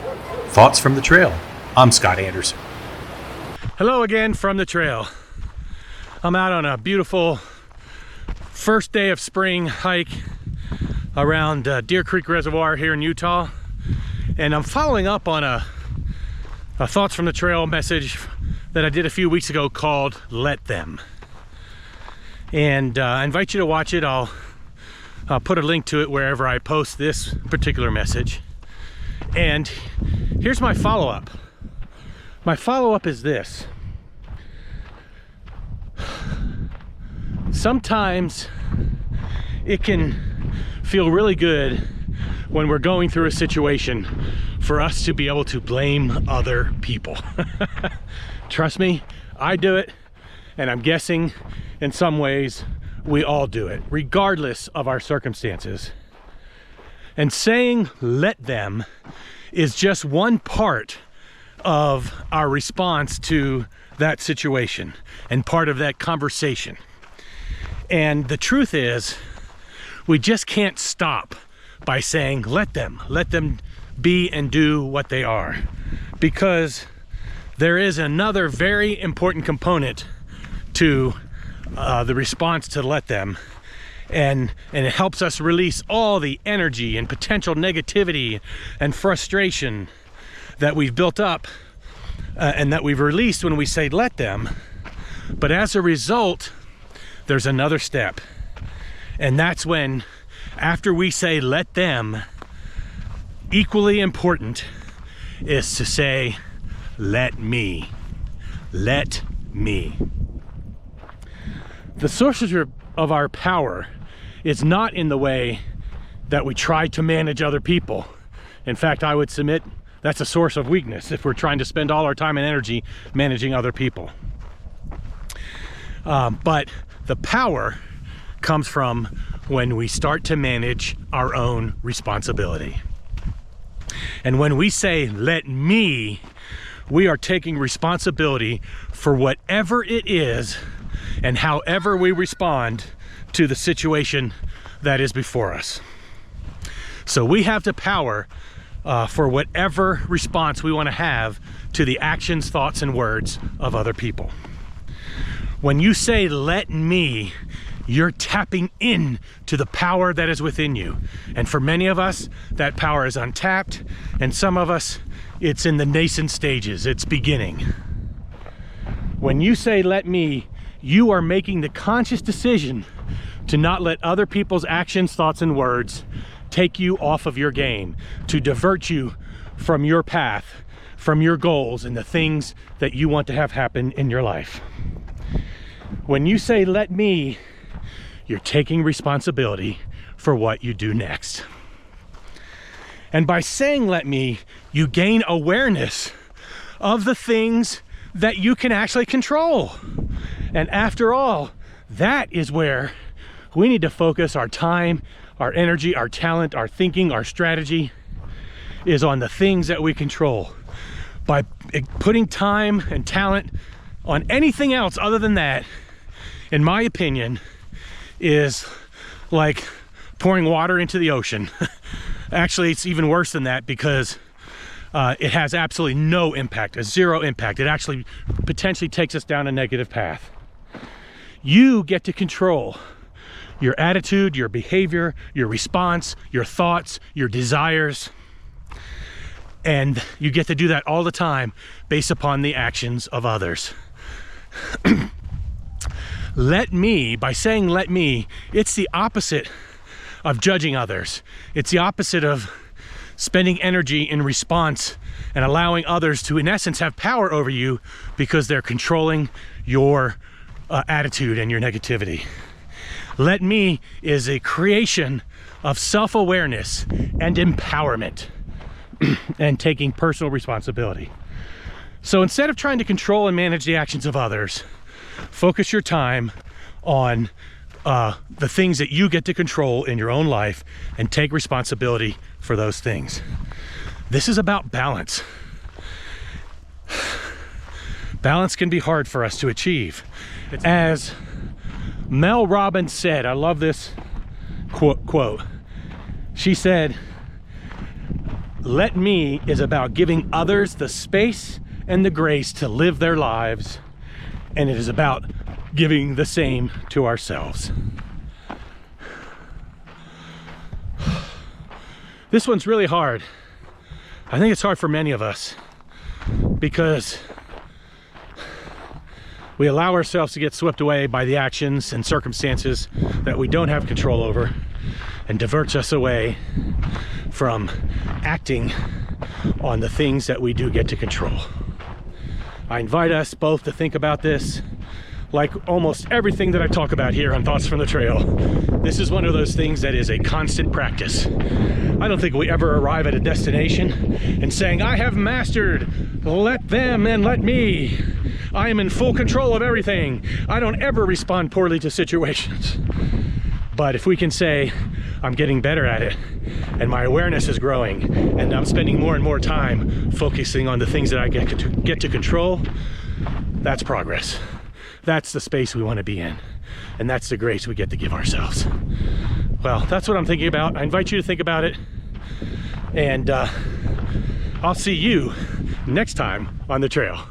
Thoughts from the Trail. I'm Scott Anderson. Hello again from the trail. I'm out on a beautiful first day of spring hike around Deer Creek Reservoir here in Utah, and I'm following up on a Thoughts from the Trail message that I did a few weeks ago called Let Them. And I invite you to watch it. I'll put a link to it wherever I post this particular message. And here's my follow-up. My follow-up is this. Sometimes it can feel really good when we're going through a situation for us to be able to blame other people. Trust me, I do it, and I'm guessing in some ways we all do it, regardless of our circumstances. And saying let them is just one part of our response to that situation and part of that conversation. And the truth is, we just can't stop by saying let them be and do what they are, because there is another very important component to the response to let them, and it helps us release all the energy and potential negativity and frustration that we've built up and that we've released when we say let them. But as a result, there's another step, and that's when, after we say let them, equally important is to say let me. Let me. The source of our power is not in the way that we try to manage other people. In fact, I would submit that's a source of weakness if we're trying to spend all our time and energy managing other people. But the power comes from when we start to manage our own responsibility. And when we say let me, we are taking responsibility for whatever it is and however we respond to the situation that is before us. So we have the power for whatever response we want to have to the actions, thoughts, and words of other people. When you say let me, you're tapping in to the power that is within you. And for many of us, that power is untapped, and some of us, it's in the nascent stages, it's beginning. When you say let me, you are making the conscious decision to not let other people's actions, thoughts, and words take you off of your game, to divert you from your path, from your goals, and the things that you want to have happen in your life. When you say let me, you're taking responsibility for what you do next. And by saying let me, you gain awareness of the things that you can actually control. And after all, that is where we need to focus our time, our energy, our talent, our thinking, our strategy, is on the things that we control. By putting time and talent on anything else other than that, in my opinion, is like pouring water into the ocean. Actually, it's even worse than that, because it has absolutely no impact, a zero impact. It actually potentially takes us down a negative path. You get to control your attitude, your behavior, your response, your thoughts, your desires. And you get to do that all the time based upon the actions of others. Let me, by saying let me, it's the opposite of judging others. It's the opposite of spending energy in response and allowing others to, in essence, have power over you because they're controlling your attitude and your negativity. Let me is a creation of self-awareness and empowerment and taking personal responsibility. So instead of trying to control and manage the actions of others, focus your time on the things that you get to control in your own life and take responsibility for those things. This is about balance. Balance can be hard for us to achieve. As Mel Robbins said, I love this quote. She said, Let me is about giving others the space and the grace to live their lives, and it is about giving the same to ourselves. This one's really hard. I think it's hard for many of us because we allow ourselves to get swept away by the actions and circumstances that we don't have control over, and diverts us away from acting on the things that we do get to control. I invite us both to think about this. Like almost everything that I talk about here on Thoughts from the Trail, this is one of those things that is a constant practice. I don't think we ever arrive at a destination and saying, I have mastered, let them and let me. I am in full control of everything. I don't ever respond poorly to situations. But if we can say, I'm getting better at it, and my awareness is growing, and I'm spending more and more time focusing on the things that I get to control, that's progress. That's the space we want to be in, and that's the grace we get to give ourselves. Well, that's what I'm thinking about. I invite you to think about it, and I'll see you next time on the trail.